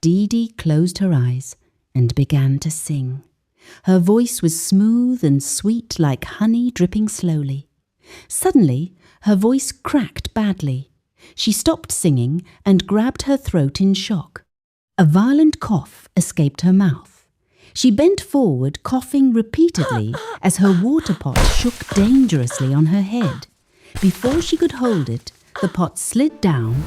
Didi closed her eyes and began to sing. Her voice was smooth and sweet like honey dripping slowly. Suddenly, her voice cracked badly. She stopped singing and grabbed her throat in shock. A violent cough escaped her mouth. She bent forward, coughing repeatedly as her water pot shook dangerously on her head. Before she could hold it, the pot slid down.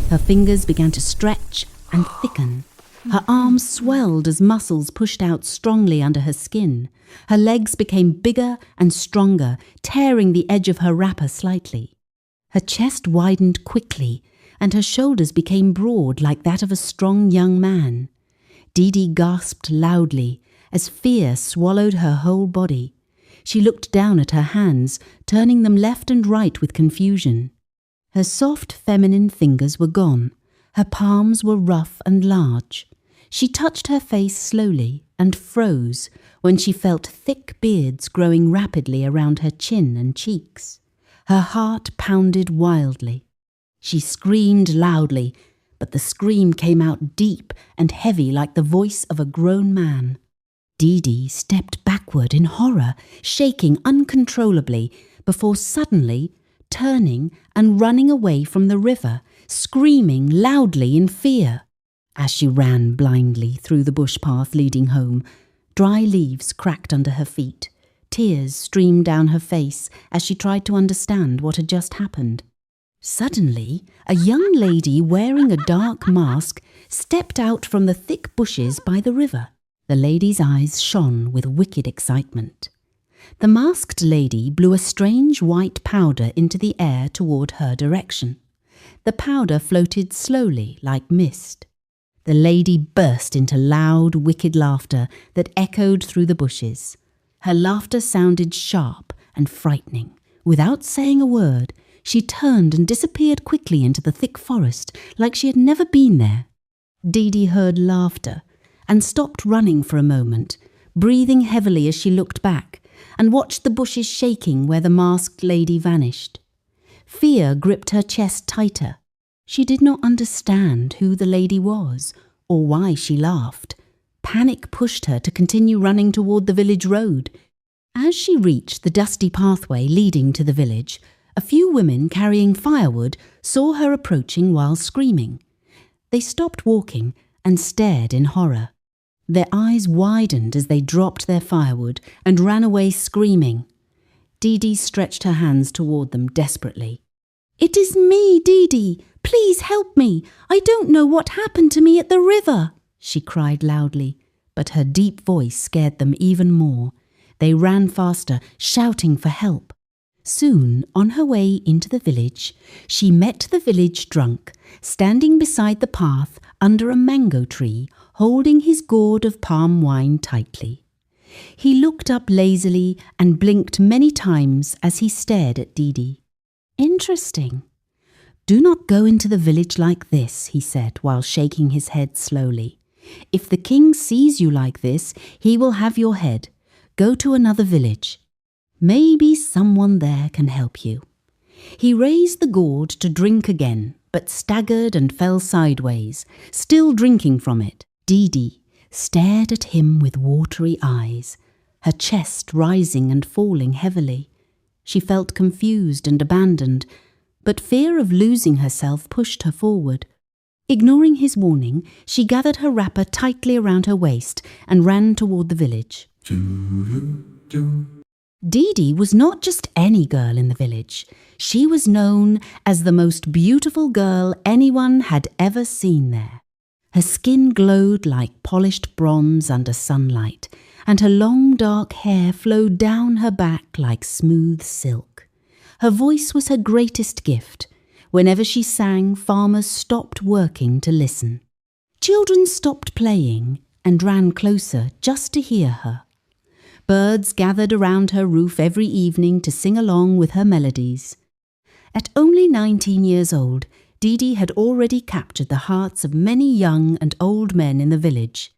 Her fingers began to stretch and thicken. Her arms swelled as muscles pushed out strongly under her skin. Her legs became bigger and stronger, tearing the edge of her wrapper slightly. Her chest widened quickly, and her shoulders became broad like that of a strong young man. Didi gasped loudly as fear swallowed her whole body. She looked down at her hands, turning them left and right with confusion. Her soft feminine fingers were gone. Her palms were rough and large. She touched her face slowly and froze when she felt thick beards growing rapidly around her chin and cheeks. Her heart pounded wildly. She screamed loudly, but the scream came out deep and heavy like the voice of a grown man. Didi stepped backward in horror, shaking uncontrollably, before suddenly turning and running away from the river, screaming loudly in fear. As she ran blindly through the bush path leading home, dry leaves cracked under her feet. Tears streamed down her face as she tried to understand what had just happened. Suddenly, a young lady wearing a dark mask stepped out from the thick bushes by the river. The lady's eyes shone with wicked excitement. The masked lady blew a strange white powder into the air toward her direction. The powder floated slowly like mist. The lady burst into loud, wicked laughter that echoed through the bushes. Her laughter sounded sharp and frightening. Without saying a word, she turned and disappeared quickly into the thick forest like she had never been there. Didi heard laughter and stopped running for a moment, breathing heavily as she looked back and watched the bushes shaking where the masked lady vanished. Fear gripped her chest tighter. She did not understand who the lady was or why she laughed. Panic pushed her to continue running toward the village road. As she reached the dusty pathway leading to the village, a few women carrying firewood saw her approaching while screaming. They stopped walking and stared in horror. Their eyes widened as they dropped their firewood and ran away screaming. Didi stretched her hands toward them desperately. "It is me, Didi! Please help me! I don't know what happened to me at the river!" she cried loudly, but her deep voice scared them even more. They ran faster, shouting for help. Soon, on her way into the village, she met the village drunk, standing beside the path under a mango tree, holding his gourd of palm wine tightly. He looked up lazily and blinked many times as he stared at Didi. "Interesting. Do not go into the village like this," he said while shaking his head slowly. "If the king sees you like this, he will have your head. Go to another village. Maybe someone there can help you." He raised the gourd to drink again, but staggered and fell sideways, still drinking from it. Didi stared at him with watery eyes, her chest rising and falling heavily. She felt confused and abandoned, but fear of losing herself pushed her forward. Ignoring his warning, she gathered her wrapper tightly around her waist and ran toward the village. Didi was not just any girl in the village. She was known as the most beautiful girl anyone had ever seen there. Her skin glowed like polished bronze under sunlight, and her long dark hair flowed down her back like smooth silk. Her voice was her greatest gift. Whenever she sang, farmers stopped working to listen. Children stopped playing and ran closer just to hear her. Birds gathered around her roof every evening to sing along with her melodies. At only 19 years old, Didi had already captured the hearts of many young and old men in the village.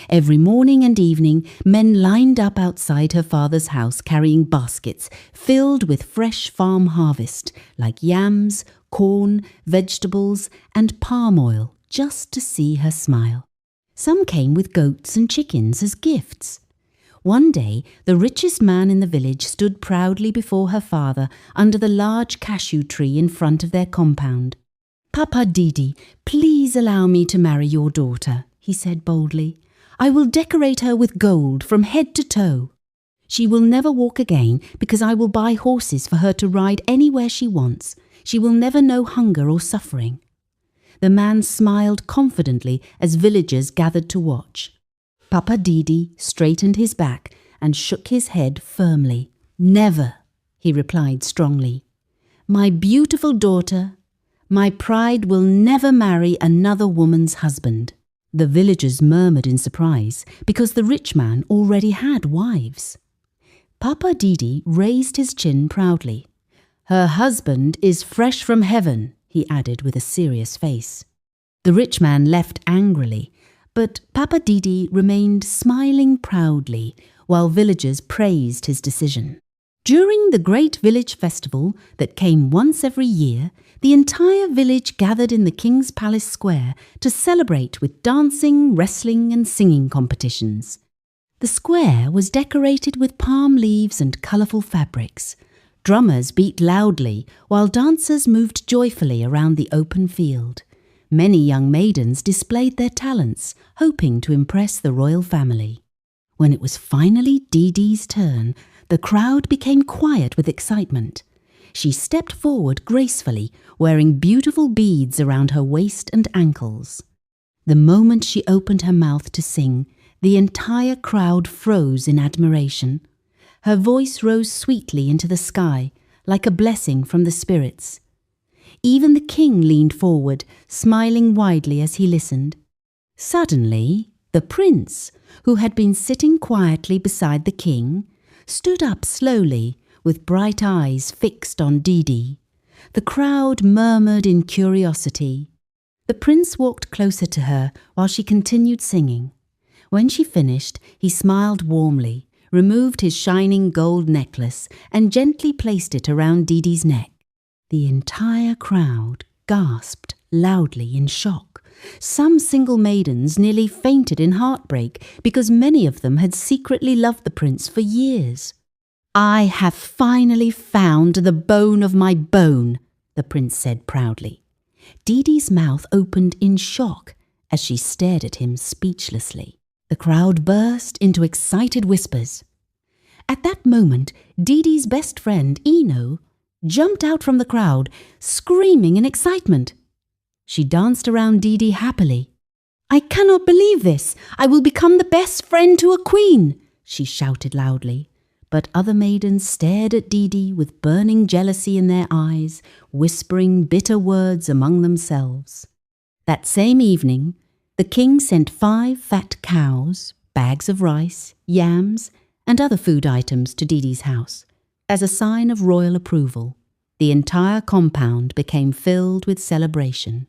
Every morning and evening, men lined up outside her father's house carrying baskets filled with fresh farm harvest, like yams, corn, vegetables, and palm oil, just to see her smile. Some came with goats and chickens as gifts. One day, the richest man in the village stood proudly before her father under the large cashew tree in front of their compound. "Papa Didi, please allow me to marry your daughter," he said boldly. "I will decorate her with gold from head to toe. She will never walk again because I will buy horses for her to ride anywhere she wants. She will never know hunger or suffering." The man smiled confidently as villagers gathered to watch. Papa Didi straightened his back and shook his head firmly. "Never," he replied strongly. "My beautiful daughter, my pride will never marry another woman's husband." The villagers murmured in surprise because the rich man already had wives. Papa Didi raised his chin proudly. "Her husband is fresh from heaven," he added with a serious face. The rich man left angrily, but Papa Didi remained smiling proudly while villagers praised his decision. During the great village festival that came once every year, the entire village gathered in the king's palace square to celebrate with dancing, wrestling and singing competitions. The square was decorated with palm leaves and colourful fabrics. Drummers beat loudly while dancers moved joyfully around the open field. Many young maidens displayed their talents, hoping to impress the royal family. When it was finally Didi's turn, the crowd became quiet with excitement. She stepped forward gracefully, wearing beautiful beads around her waist and ankles. The moment she opened her mouth to sing, the entire crowd froze in admiration. Her voice rose sweetly into the sky, like a blessing from the spirits. Even the king leaned forward, smiling widely as he listened. Suddenly, the prince, who had been sitting quietly beside the king, stood up slowly, with bright eyes fixed on Didi. The crowd murmured in curiosity. The prince walked closer to her while she continued singing. When she finished, he smiled warmly, removed his shining gold necklace, and gently placed it around Didi's neck. The entire crowd gasped loudly in shock. Some single maidens nearly fainted in heartbreak because many of them had secretly loved the prince for years. "I have finally found the bone of my bone," the prince said proudly. Didi's mouth opened in shock as she stared at him speechlessly. The crowd burst into excited whispers. At that moment, Didi's best friend, Eno, jumped out from the crowd, screaming in excitement. She danced around Didi happily. "I cannot believe this! I will become the best friend to a queen!" she shouted loudly. But other maidens stared at Didi with burning jealousy in their eyes, whispering bitter words among themselves. That same evening, the king sent 5 fat cows, bags of rice, yams, and other food items to Didi's house. As a sign of royal approval, the entire compound became filled with celebration.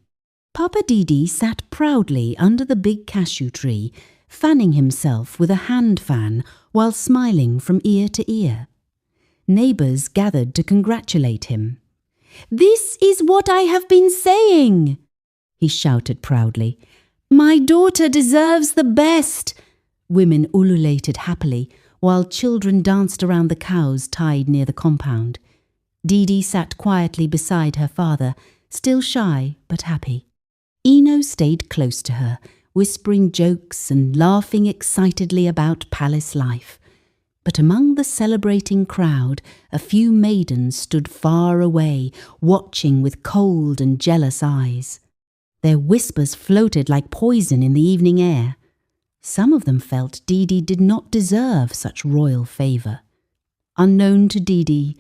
Papa Didi sat proudly under the big cashew tree, fanning himself with a hand fan while smiling from ear to ear. Neighbours gathered to congratulate him. "This is what I have been saying," he shouted proudly. "My daughter deserves the best." Women ululated happily, while children danced around the cows tied near the compound. Didi sat quietly beside her father, still shy but happy. Eno stayed close to her, whispering jokes and laughing excitedly about palace life. But among the celebrating crowd, a few maidens stood far away, watching with cold and jealous eyes. Their whispers floated like poison in the evening air. Some of them felt Didi did not deserve such royal favour. Unknown to Didi,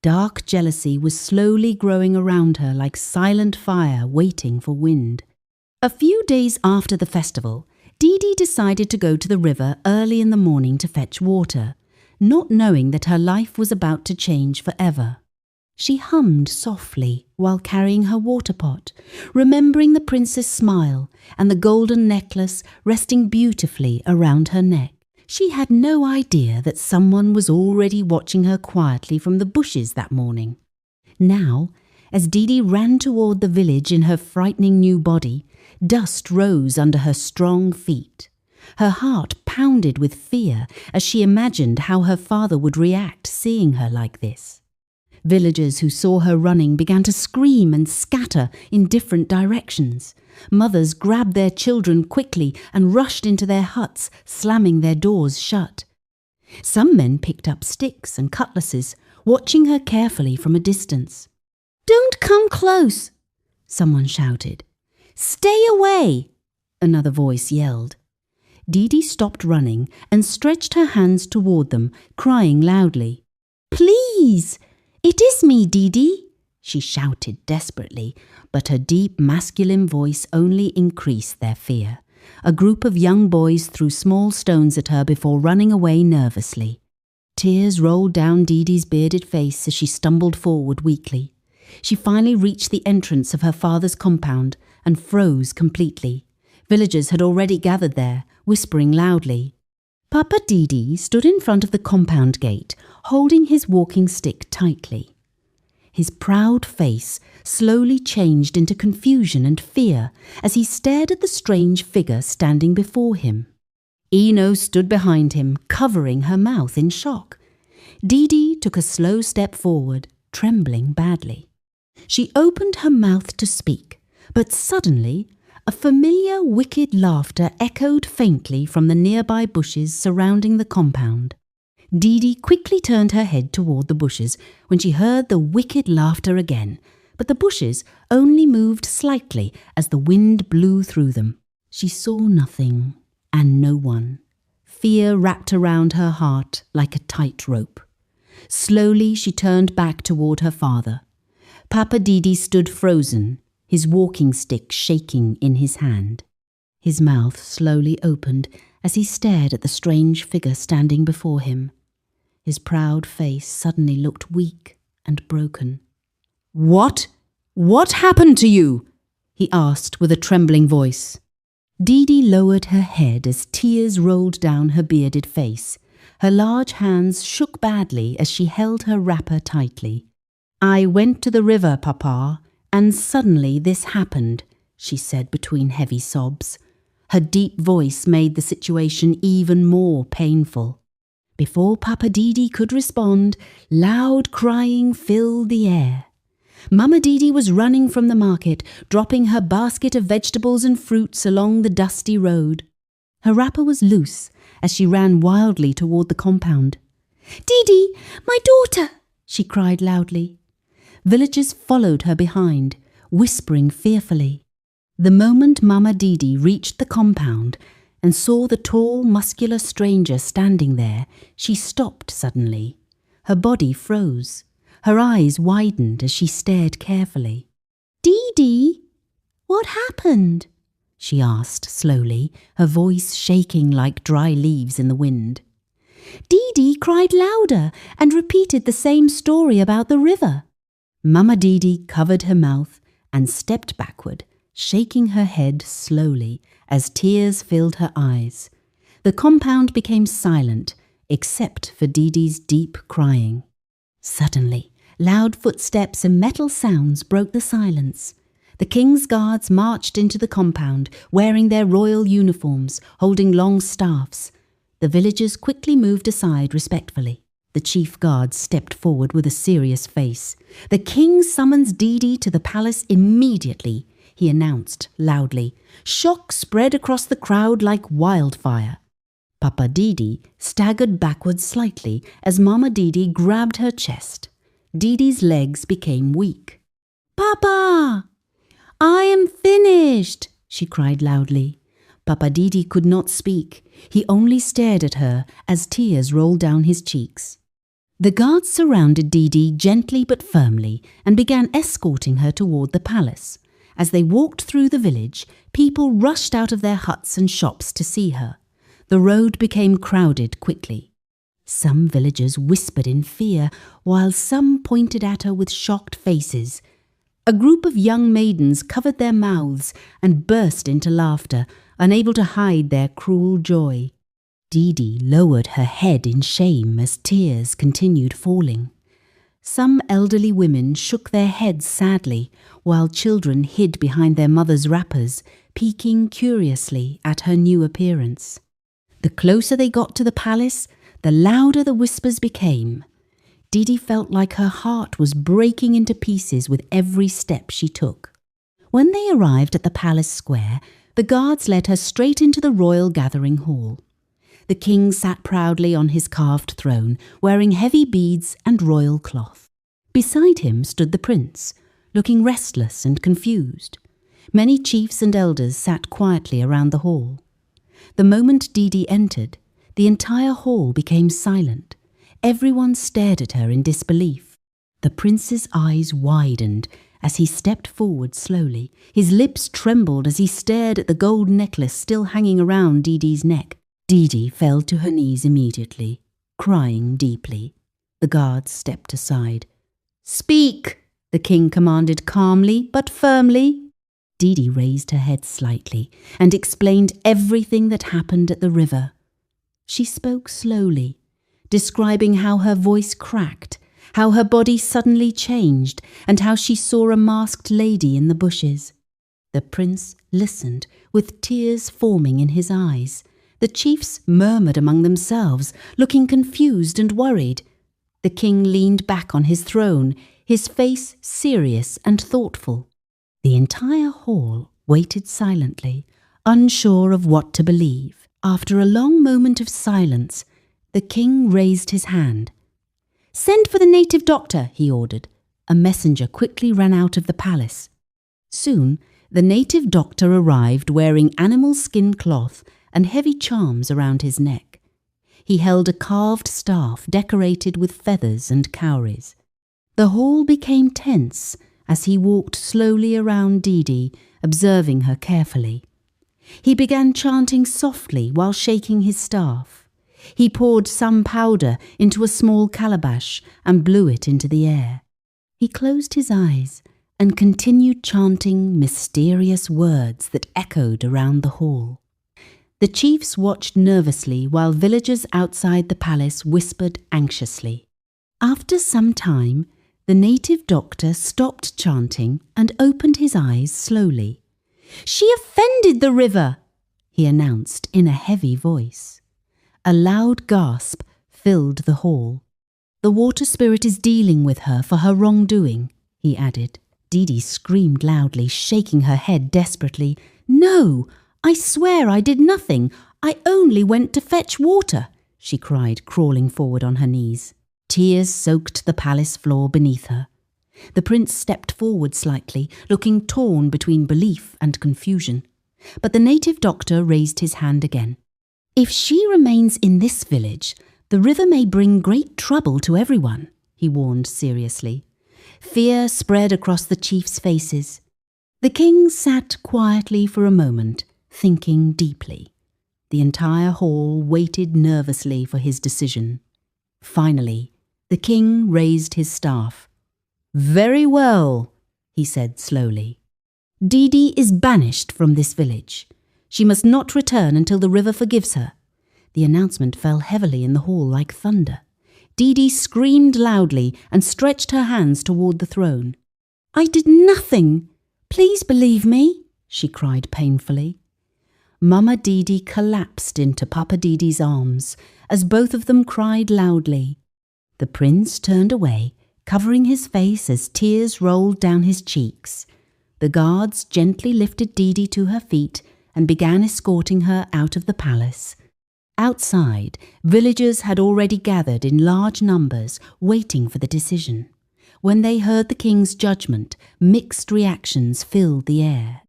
dark jealousy was slowly growing around her like silent fire waiting for wind. A few days after the festival, Didi decided to go to the river early in the morning to fetch water, not knowing that her life was about to change forever. She hummed softly while carrying her water pot, remembering the prince's smile and the golden necklace resting beautifully around her neck. She had no idea that someone was already watching her quietly from the bushes that morning. Now, As Didi ran toward the village in her frightening new body, dust rose under her strong feet. Her heart pounded with fear as she imagined how her father would react seeing her like this. Villagers who saw her running began to scream and scatter in different directions. Mothers grabbed their children quickly and rushed into their huts, slamming their doors shut. Some men picked up sticks and cutlasses, watching her carefully from a distance. "Don't come close," someone shouted. "Stay away," another voice yelled. Didi stopped running and stretched her hands toward them, crying loudly. "Please, it is me, Didi," she shouted desperately, but her deep masculine voice only increased their fear. A group of young boys threw small stones at her before running away nervously. Tears rolled down Didi's bearded face as she stumbled forward weakly. She finally reached the entrance of her father's compound and froze completely. Villagers had already gathered there, whispering loudly. Papa Didi stood in front of the compound gate, holding his walking stick tightly. His proud face slowly changed into confusion and fear as he stared at the strange figure standing before him. Eno stood behind him, covering her mouth in shock. Didi took a slow step forward, trembling badly. She opened her mouth to speak, but suddenly a familiar wicked laughter echoed faintly from the nearby bushes surrounding the compound. Didi quickly turned her head toward the bushes when she heard the wicked laughter again, but the bushes only moved slightly as the wind blew through them. She saw nothing and no one. Fear wrapped around her heart like a tight rope. Slowly she turned back toward her father. Papa Didi stood frozen, his walking stick shaking in his hand. His mouth slowly opened as he stared at the strange figure standing before him. His proud face suddenly looked weak and broken. What happened to you?" he asked with a trembling voice. Didi lowered her head as tears rolled down her bearded face. Her large hands shook badly as she held her wrapper tightly. "I went to the river, Papa, and suddenly this happened," she said between heavy sobs. Her deep voice made the situation even more painful. Before Papa Didi could respond, loud crying filled the air. Mama Didi was running from the market, dropping her basket of vegetables and fruits along the dusty road. Her wrapper was loose as she ran wildly toward the compound. "Didi, my daughter!" she cried loudly. Villagers followed her behind, whispering fearfully. The moment Mama Didi reached the compound and saw the tall, muscular stranger standing there, she stopped suddenly. Her body froze. Her eyes widened as she stared carefully. "Didi, what happened?" she asked slowly, her voice shaking like dry leaves in the wind. Didi cried louder and repeated the same story about the river. Mama Didi covered her mouth and stepped backward, shaking her head slowly as tears filled her eyes. The compound became silent, except for Didi's deep crying. Suddenly, loud footsteps and metal sounds broke the silence. The king's guards marched into the compound, wearing their royal uniforms, holding long staffs. The villagers quickly moved aside respectfully. The chief guard stepped forward with a serious face. "The king summons Didi to the palace immediately," he announced loudly. Shock spread across the crowd like wildfire. Papa Didi staggered backwards slightly as Mama Didi grabbed her chest. Didi's legs became weak. "Papa, I am finished," she cried loudly. Papa Didi could not speak. He only stared at her as tears rolled down his cheeks. The guards surrounded Didi gently but firmly and began escorting her toward the palace. As they walked through the village, people rushed out of their huts and shops to see her. The road became crowded quickly. Some villagers whispered in fear, while some pointed at her with shocked faces. A group of young maidens covered their mouths and burst into laughter, unable to hide their cruel joy. Didi lowered her head in shame as tears continued falling. Some elderly women shook their heads sadly, while children hid behind their mothers' wrappers, peeking curiously at her new appearance. The closer they got to the palace, the louder the whispers became. Didi felt like her heart was breaking into pieces with every step she took. When they arrived at the palace square, the guards led her straight into the royal gathering hall. The king sat proudly on his carved throne, wearing heavy beads and royal cloth. Beside him stood the prince, looking restless and confused. Many chiefs and elders sat quietly around the hall. The moment Didi entered, the entire hall became silent. Everyone stared at her in disbelief. The prince's eyes widened as he stepped forward slowly. His lips trembled as he stared at the gold necklace still hanging around Didi's neck. Didi fell to her knees immediately, crying deeply. The guards stepped aside. "Speak!" the king commanded calmly but firmly. Didi raised her head slightly and explained everything that happened at the river. She spoke slowly, describing how her voice cracked, how her body suddenly changed, and how she saw a masked lady in the bushes. The prince listened, with tears forming in his eyes. The chiefs murmured among themselves, looking confused and worried. The king leaned back on his throne, his face serious and thoughtful. The entire hall waited silently, unsure of what to believe. After a long moment of silence, the king raised his hand. "Send for the native doctor," he ordered. A messenger quickly ran out of the palace. Soon, the native doctor arrived wearing animal skin cloth and heavy charms around his neck. He held a carved staff decorated with feathers and cowries. The hall became tense as he walked slowly around Didi, observing her carefully. He began chanting softly while shaking his staff. He poured some powder into a small calabash and blew it into the air. He closed his eyes and continued chanting mysterious words that echoed around the hall. The chiefs watched nervously while villagers outside the palace whispered anxiously. After some time, the native doctor stopped chanting and opened his eyes slowly. "She offended the river," he announced in a heavy voice. A loud gasp filled the hall. "The water spirit is dealing with her for her wrongdoing," he added. Didi screamed loudly, shaking her head desperately. "No! I swear I did nothing. I only went to fetch water," she cried, crawling forward on her knees. Tears soaked the palace floor beneath her. The prince stepped forward slightly, looking torn between belief and confusion. But the native doctor raised his hand again. "If she remains in this village, the river may bring great trouble to everyone," he warned seriously. Fear spread across the chiefs' faces. The king sat quietly for a moment, thinking deeply. The entire hall waited nervously for his decision. Finally, the king raised his staff. "Very well," he said slowly. "Didi is banished from this village. She must not return until the river forgives her." The announcement fell heavily in the hall like thunder. Didi screamed loudly and stretched her hands toward the throne. "I did nothing. Please believe me," she cried painfully. Mama Didi collapsed into Papa Didi's arms as both of them cried loudly. The prince turned away, covering his face as tears rolled down his cheeks. The guards gently lifted Didi to her feet and began escorting her out of the palace. Outside, villagers had already gathered in large numbers, waiting for the decision. When they heard the king's judgment, mixed reactions filled the air.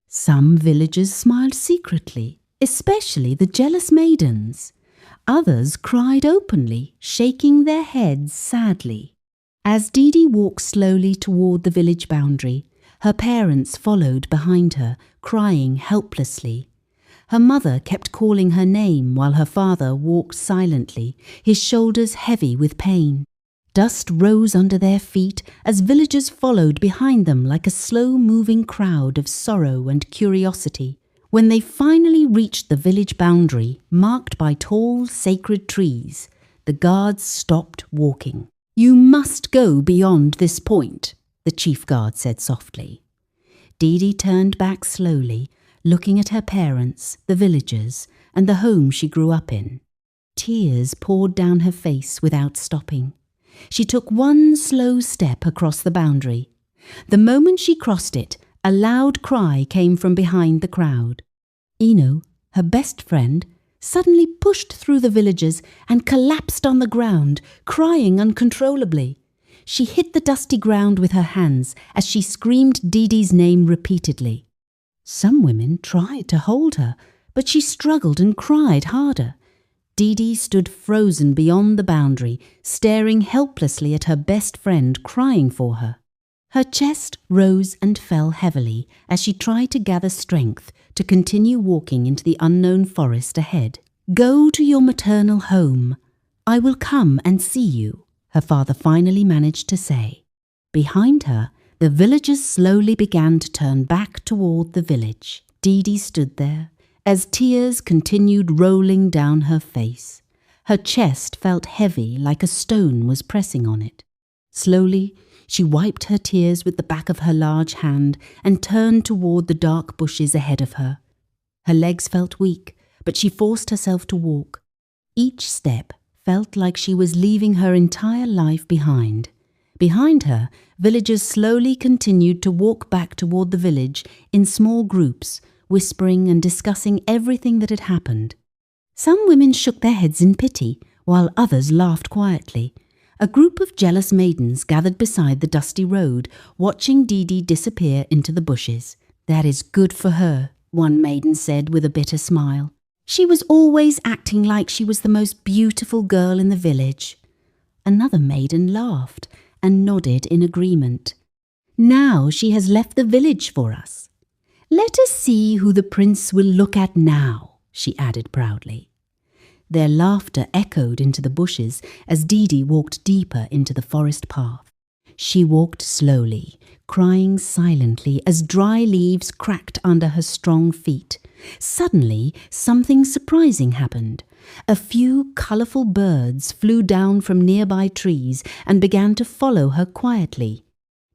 Some villagers smiled secretly, especially the jealous maidens. Others cried openly, shaking their heads sadly. As Didi walked slowly toward the village boundary, her parents followed behind her, crying helplessly. Her mother kept calling her name while her father walked silently, his shoulders heavy with pain. Dust rose under their feet as villagers followed behind them like a slow-moving crowd of sorrow and curiosity. When they finally reached the village boundary, marked by tall, sacred trees, the guards stopped walking. "You must go beyond this point," the chief guard said softly. Didi turned back slowly, looking at her parents, the villagers, and the home she grew up in. Tears poured down her face without stopping. She took one slow step across the boundary. The moment she crossed it, a loud cry came from behind the crowd. Eno, her best friend, suddenly pushed through the villagers and collapsed on the ground, crying uncontrollably. She hit the dusty ground with her hands as she screamed Didi's name repeatedly. Some women tried to hold her, but she struggled and cried harder. Didi stood frozen beyond the boundary, staring helplessly at her best friend crying for her. Her chest rose and fell heavily as she tried to gather strength to continue walking into the unknown forest ahead. "Go to your maternal home. I will come and see you," her father finally managed to say. Behind her, the villagers slowly began to turn back toward the village. Didi stood there as tears continued rolling down her face. Her chest felt heavy, like a stone was pressing on it. Slowly, she wiped her tears with the back of her large hand and turned toward the dark bushes ahead of her. Her legs felt weak, but she forced herself to walk. Each step felt like she was leaving her entire life behind. Behind her, villagers slowly continued to walk back toward the village in small groups, whispering and discussing everything that had happened. Some women shook their heads in pity, while others laughed quietly. A group of jealous maidens gathered beside the dusty road, watching Didi disappear into the bushes. "That is good for her," one maiden said with a bitter smile. "She was always acting like she was the most beautiful girl in the village." Another maiden laughed and nodded in agreement. "Now she has left the village for us. Let us see who the prince will look at now," she added proudly. Their laughter echoed into the bushes as Didi walked deeper into the forest path. She walked slowly, crying silently as dry leaves cracked under her strong feet. Suddenly, something surprising happened. A few colourful birds flew down from nearby trees and began to follow her quietly.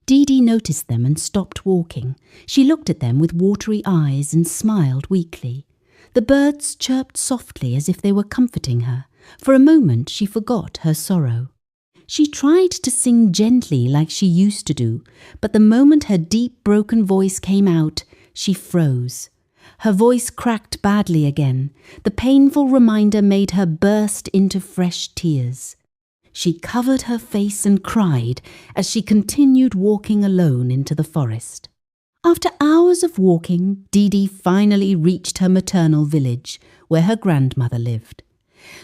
Didi noticed them and stopped walking. She looked at them with watery eyes and smiled weakly. The birds chirped softly as if they were comforting her. For a moment she forgot her sorrow. She tried to sing gently like she used to do, but the moment her deep, broken voice came out, she froze. Her voice cracked badly again. The painful reminder made her burst into fresh tears. She covered her face and cried as she continued walking alone into the forest. After hours of walking, Didi finally reached her maternal village, where her grandmother lived.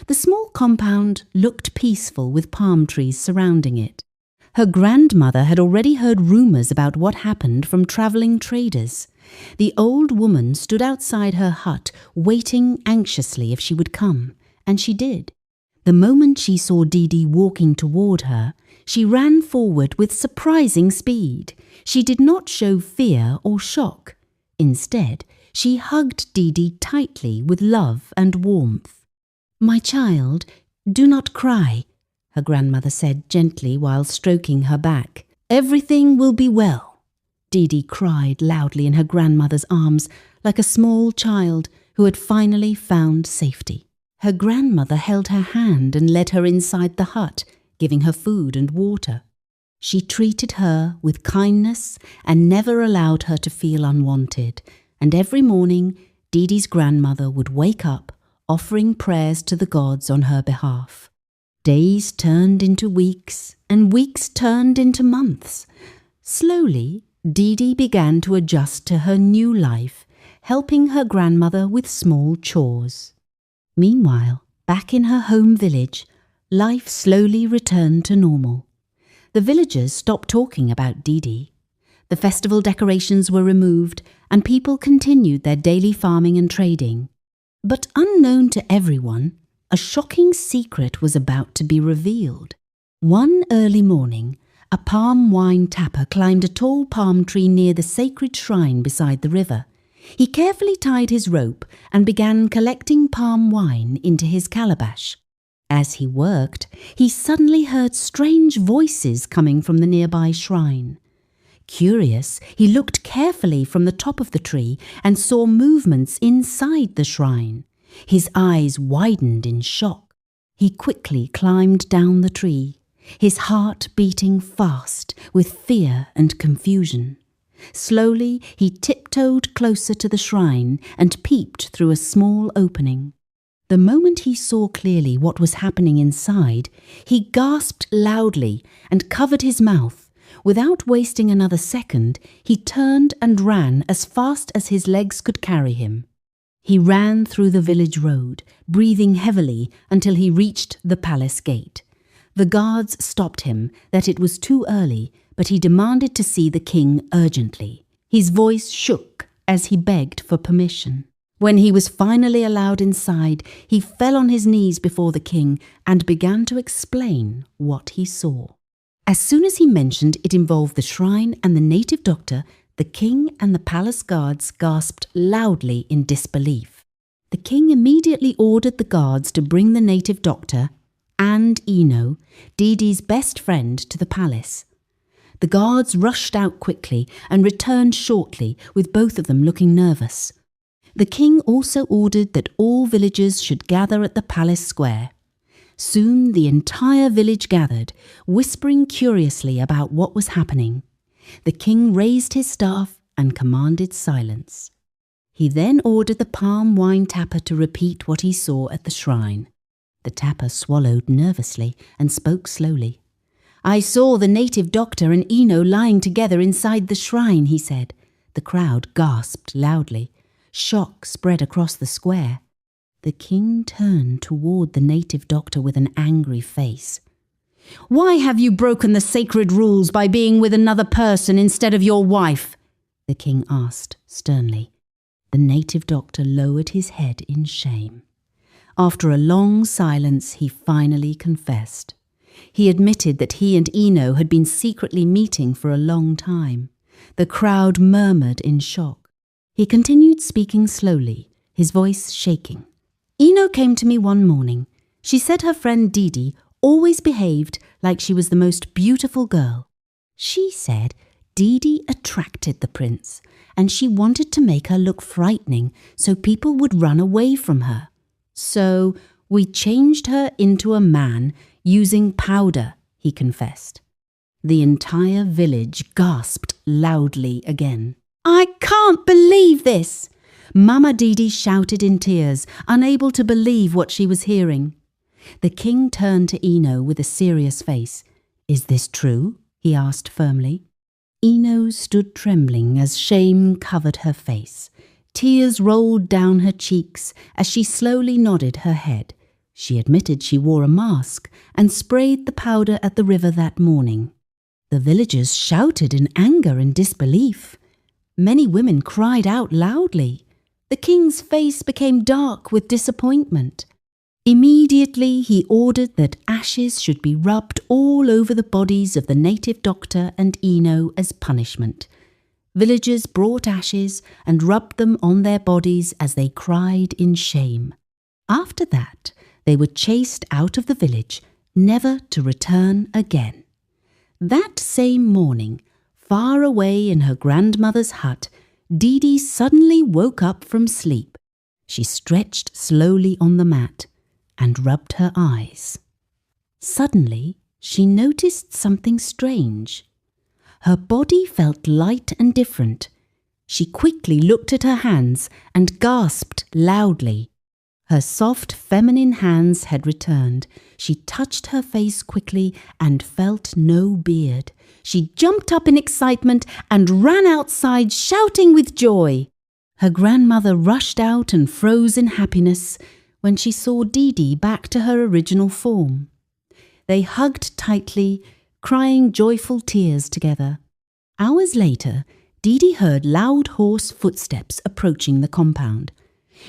The small compound looked peaceful with palm trees surrounding it. Her grandmother had already heard rumours about what happened from travelling traders. The old woman stood outside her hut, waiting anxiously if she would come, and she did. The moment she saw Didi walking toward her, she ran forward with surprising speed. She did not show fear or shock. Instead, she hugged Didi tightly with love and warmth. "My child, do not cry," her grandmother said gently while stroking her back. "Everything will be well." Didi cried loudly in her grandmother's arms, like a small child who had finally found safety. Her grandmother held her hand and led her inside the hut, giving her food and water. She treated her with kindness and never allowed her to feel unwanted, and every morning Didi's grandmother would wake up, offering prayers to the gods on her behalf. Days turned into weeks, and weeks turned into months. Slowly, Didi began to adjust to her new life, helping her grandmother with small chores. Meanwhile, back in her home village, life slowly returned to normal. The villagers stopped talking about Didi. The festival decorations were removed, and people continued their daily farming and trading. But unknown to everyone, a shocking secret was about to be revealed. One early morning, a palm wine tapper climbed a tall palm tree near the sacred shrine beside the river. He carefully tied his rope and began collecting palm wine into his calabash. As he worked, he suddenly heard strange voices coming from the nearby shrine. Curious, he looked carefully from the top of the tree and saw movements inside the shrine. His eyes widened in shock. He quickly climbed down the tree, his heart beating fast with fear and confusion. Slowly, he tiptoed closer to the shrine and peeped through a small opening. The moment he saw clearly what was happening inside, he gasped loudly and covered his mouth. Without wasting another second, he turned and ran as fast as his legs could carry him. He ran through the village road, breathing heavily until he reached the palace gate. The guards stopped him that it was too early, but he demanded to see the king urgently. His voice shook as he begged for permission. When he was finally allowed inside, he fell on his knees before the king and began to explain what he saw. As soon as he mentioned it involved the shrine and the native doctor, the king and the palace guards gasped loudly in disbelief. The king immediately ordered the guards to bring the native doctor and Ino, Didi's best friend, to the palace. The guards rushed out quickly and returned shortly, with both of them looking nervous. The king also ordered that all villagers should gather at the palace square. Soon the entire village gathered, whispering curiously about what was happening. The king raised his staff and commanded silence. He then ordered the palm wine tapper to repeat what he saw at the shrine. The tapper swallowed nervously and spoke slowly. "I saw the native doctor and Ino lying together inside the shrine," he said. The crowd gasped loudly. Shock spread across the square. The king turned toward the native doctor with an angry face. "Why have you broken the sacred rules by being with another person instead of your wife?" the king asked sternly. The native doctor lowered his head in shame. After a long silence, he finally confessed. He admitted that he and Ino had been secretly meeting for a long time. The crowd murmured in shock. He continued speaking slowly, his voice shaking. "Ino came to me one morning. She said her friend Didi always behaved like she was the most beautiful girl. She said Didi attracted the prince, and she wanted to make her look frightening so people would run away from her. So we changed her into a man using powder," he confessed. The entire village gasped loudly again. "I can't believe this!" Mama Didi shouted in tears, unable to believe what she was hearing. The king turned to Ino with a serious face. "Is this true?" he asked firmly. Ino stood trembling as shame covered her face. Tears rolled down her cheeks as she slowly nodded her head. She admitted she wore a mask and sprayed the powder at the river that morning. The villagers shouted in anger and disbelief. Many women cried out loudly. The king's face became dark with disappointment. Immediately he ordered that ashes should be rubbed all over the bodies of the native doctor and Ino as punishment. Villagers brought ashes and rubbed them on their bodies as they cried in shame. After that, they were chased out of the village, never to return again. That same morning, far away in her grandmother's hut, Didi suddenly woke up from sleep. She stretched slowly on the mat and rubbed her eyes. Suddenly, she noticed something strange. Her body felt light and different. She quickly looked at her hands and gasped loudly. Her soft feminine hands had returned. She touched her face quickly and felt no beard. She jumped up in excitement and ran outside shouting with joy. Her grandmother rushed out and froze in happiness when she saw Didi back to her original form. They hugged tightly, crying joyful tears together. Hours later, Didi heard loud horse footsteps approaching the compound.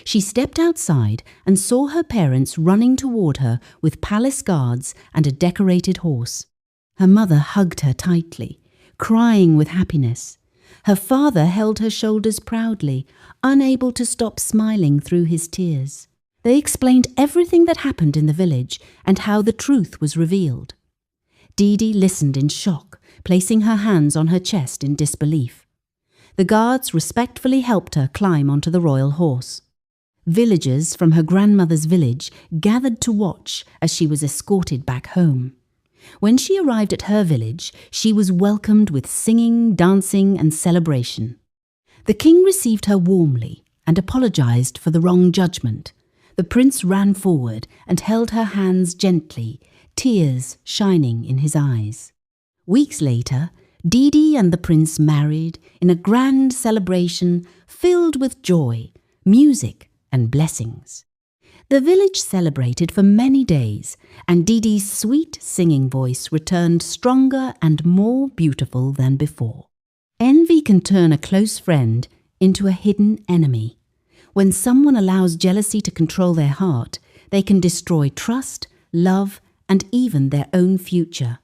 She stepped outside and saw her parents running toward her with palace guards and a decorated horse. Her mother hugged her tightly, crying with happiness. Her father held her shoulders proudly, unable to stop smiling through his tears. They explained everything that happened in the village and how the truth was revealed. Didi listened in shock, placing her hands on her chest in disbelief. The guards respectfully helped her climb onto the royal horse. Villagers from her grandmother's village gathered to watch as she was escorted back home. When she arrived at her village, she was welcomed with singing, dancing, and celebration. The king received her warmly and apologized for the wrong judgment. The prince ran forward and held her hands gently, tears shining in his eyes. Weeks later, Didi and the prince married in a grand celebration filled with joy, music, and blessings. The village celebrated for many days, and Didi's sweet singing voice returned stronger and more beautiful than before. Envy can turn a close friend into a hidden enemy. When someone allows jealousy to control their heart, they can destroy trust, love, and even their own future.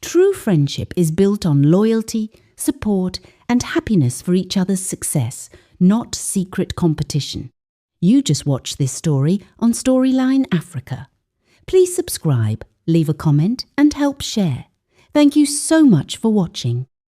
True friendship is built on loyalty, support, and happiness for each other's success, not secret competition. You just watched this story on Storyline Africa. Please subscribe, leave a comment, and help share. Thank you so much for watching.